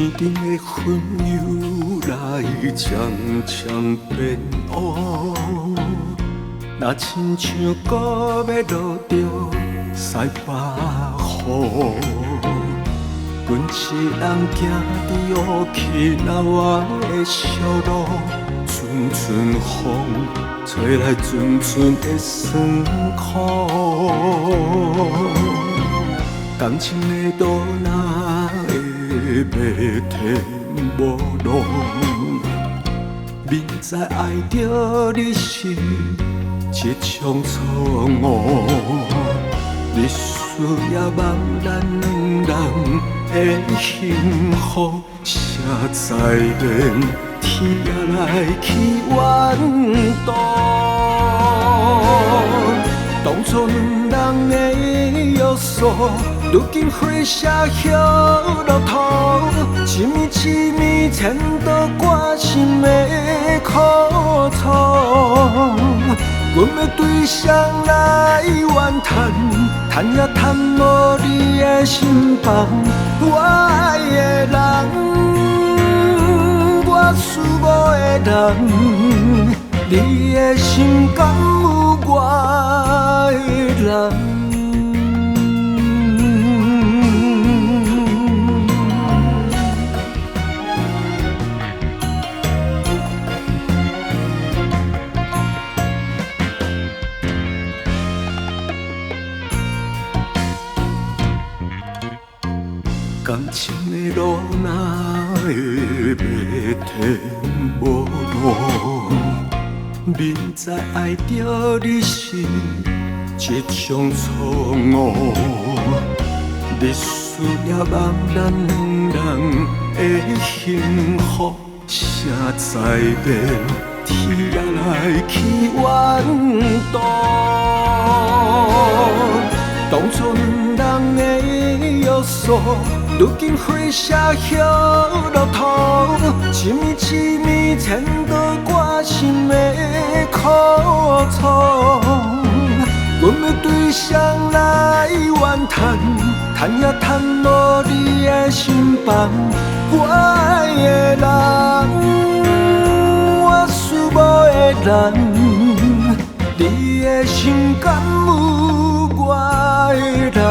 天顶的云又来渐渐变乌，若亲像搁要落着西北雨，阮一人行伫乌漆老瓦的小路，阵阵风吹来阵阵的酸苦，感情的路哪会要天无路？明知爱着你是一场错误，你需要望咱两人的幸福，谁知连天也来去怨妒。当初两人的约束，如今火烧叶落土，一暝一暝牵倒我心的苦楚。阮要对谁来怨叹？叹也叹无你的心房。我爱的人，我思慕的人，你的心敢有我的人？感情的路哪会要天无路？明知爱着你是一场错误，你需要望咱两人的幸福，谁知连天也来去怨妒。当初两人的约束，如今火烧叶落土，一暝一暝牵倒我心的苦楚。阮要对谁来怨叹？叹也叹无你的心房。我爱的人，我思慕的人，你的心敢有我的人？